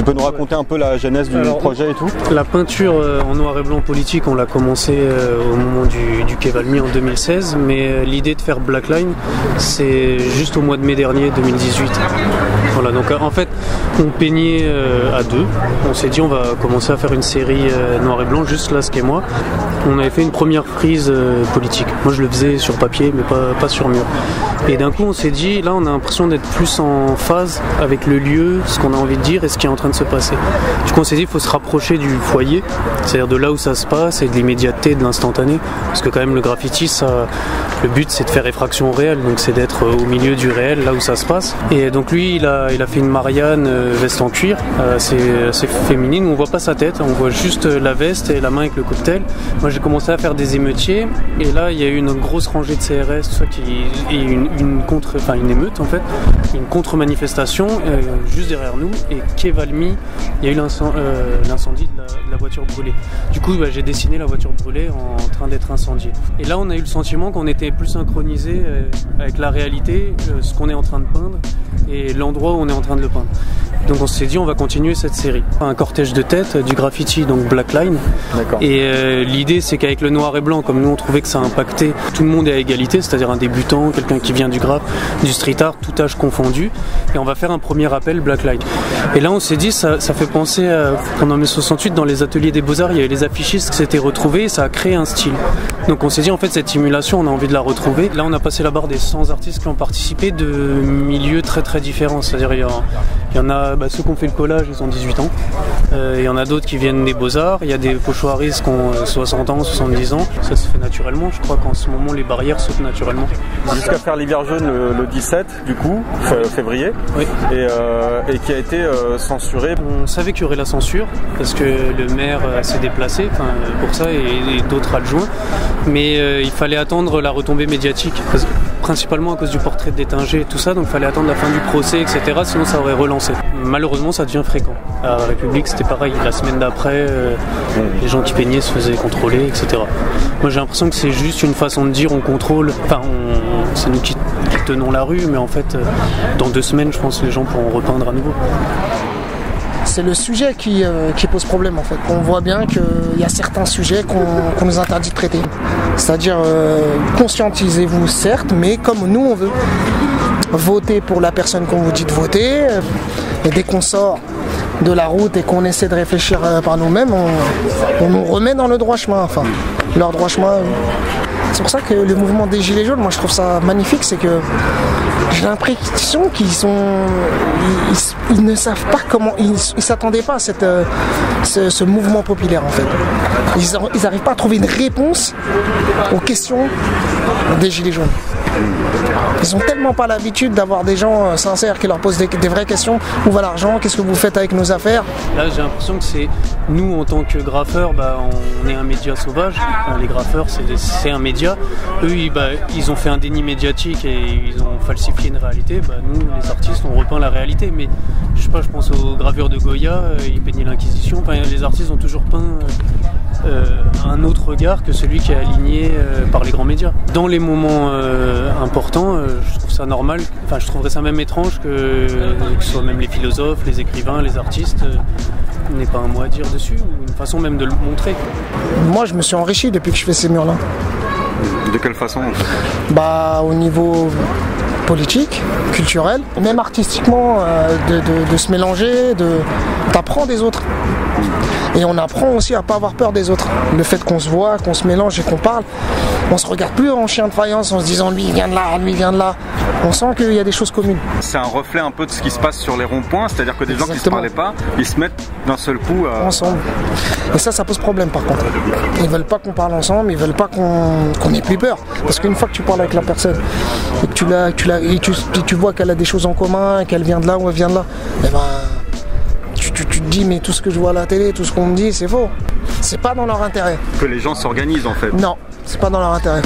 Tu peux nous raconter un peu la genèse du projet et tout? La peinture en noir et blanc politique, on l'a commencé au moment du Quai Valmy en 2016, mais l'idée de faire Blackline, c'est juste au mois de mai dernier, 2018. Voilà, donc en fait, on peignait à deux. On s'est dit, on va commencer à faire une série noir et blanc, juste Lask et moi. On avait fait une première prise politique. Moi, je le faisais sur papier, mais pas sur mur. Et d'un coup, on s'est dit, là, on a l'impression d'être plus en phase avec le lieu, ce qu'on a envie de dire et ce qui est en train de se passer. Du coup, on s'est dit, il faut se rapprocher du foyer, c'est-à-dire de là où ça se passe et de l'immédiateté, de l'instantané. Parce que quand même, le graffiti, le but, c'est de faire effraction réelle, donc c'est d'être au milieu du réel, là où ça se passe. Et donc lui, il a fait une Marianne veste en cuir, assez féminine, où on voit pas sa tête, on voit juste la veste et la main avec le cocktail. Moi, j'ai commencé à faire des émeutiers, et là, il y a eu une grosse rangée de CRS, tout ça, et une émeute en fait, une contre-manifestation juste derrière nous, et Quai Valmy, il y a eu l'incendie de la voiture brûlée. Du coup, j'ai dessiné la voiture brûlée en train d'être incendiée. Et là, on a eu le sentiment qu'on était plus synchronisé avec la réalité, ce qu'on est en train de peindre, et l'endroit où on est en train de le peindre. Donc on s'est dit, on va continuer cette série. Un cortège de tête, du graffiti, donc Blackline. Et l'idée, c'est qu'avec le noir et blanc, comme nous on trouvait que ça impactait tout le monde est à égalité, c'est-à-dire un débutant, quelqu'un qui vient du graph, du street art, tout âge confondu, et on va faire un premier appel Blackline. Et là on s'est dit, ça fait penser à, pendant mai 68, dans les ateliers des Beaux-Arts, il y avait les affichistes qui s'étaient retrouvés, et ça a créé un style. Donc on s'est dit, en fait, cette simulation, on a envie de la retrouver. Là on a passé la barre des 100 artistes qui ont participé de milieux très très différents, c'est-à-dire il y en a ceux qui ont fait le collage, ils ont 18 ans. Il y en a d'autres qui viennent des Beaux-Arts. Il y a des pochoiristes qui ont 60 ans, 70 ans. Ça se fait naturellement. Je crois qu'en ce moment, les barrières sautent naturellement. Jusqu'à faire l'hiver jaune le 17, du coup, février. Oui. Et qui a été censuré. On savait qu'il y aurait la censure, parce que le maire s'est déplacé pour ça, et d'autres adjoints. Mais il fallait attendre la retombée médiatique, principalement à cause du portrait d'Étinger et tout ça. Donc il fallait attendre la fin du procès, etc. Sinon, ça aurait relancé. Malheureusement, ça devient fréquent. À la République, c'était pareil. La semaine d'après, les gens qui peignaient se faisaient contrôler, etc. Moi, j'ai l'impression que c'est juste une façon de dire on contrôle. Enfin, c'est nous qui tenons la rue, mais en fait, dans 2 semaines, je pense que les gens pourront repeindre à nouveau. C'est le sujet qui pose problème en fait. On voit bien qu'il y a certains sujets qu'on nous interdit de traiter. C'est-à-dire, conscientisez-vous certes, mais comme nous on veut. Votez pour la personne qu'on vous dit de voter, et dès qu'on sort de la route et qu'on essaie de réfléchir par nous-mêmes, on nous remet dans le droit chemin, enfin, leur droit chemin. C'est pour ça que le mouvement des Gilets jaunes, moi je trouve ça magnifique, c'est que j'ai l'impression ils ne savent pas comment, ils s'attendaient pas à ce mouvement populaire en fait. Ils n'arrivent pas à trouver une réponse aux questions des Gilets jaunes. Ils ont tellement pas l'habitude d'avoir des gens sincères qui leur posent des vraies questions. Où va l'argent? Qu'est-ce que vous faites avec nos affaires? Là, j'ai l'impression que c'est nous, en tant que graffeurs, on est un média sauvage. Les graffeurs, c'est un média. Eux, ils ont fait un déni médiatique et ils ont falsifié une réalité. Nous, les artistes, on repeint la réalité. Mais je sais pas, je pense aux gravures de Goya, ils peignaient l'Inquisition. Les artistes ont toujours peint un autre regard que celui qui est aligné par les grands médias. Dans les moments importants, je trouve ça normal, je trouverais ça même étrange que ce soit même les philosophes, les écrivains, les artistes n'aient pas un mot à dire dessus, ou une façon même de le montrer. Moi je me suis enrichi depuis que je fais ces murs-là. De quelle façon? Au niveau politique, culturel, même artistiquement, de se mélanger, t'apprends des autres. Et on apprend aussi à pas avoir peur des autres. Le fait qu'on se voit, qu'on se mélange et qu'on parle, on se regarde plus en chien de faïence en se disant lui il vient de là, lui il vient de là. On sent qu'il y a des choses communes. C'est un reflet un peu de ce qui se passe sur les ronds-points, c'est-à-dire que des gens qui se parlaient pas, ils se mettent d'un seul coup ensemble. Et ça pose problème par contre. Ils veulent pas qu'on parle ensemble, ils veulent pas qu'on ait plus peur. Parce qu'une fois que tu parles avec la personne et que tu vois qu'elle a des choses en commun, qu'elle vient de là ou elle vient de là, tu te dis mais tout ce que je vois à la télé, tout ce qu'on me dit, c'est faux. C'est pas dans leur intérêt. Que les gens s'organisent en fait. Non, c'est pas dans leur intérêt.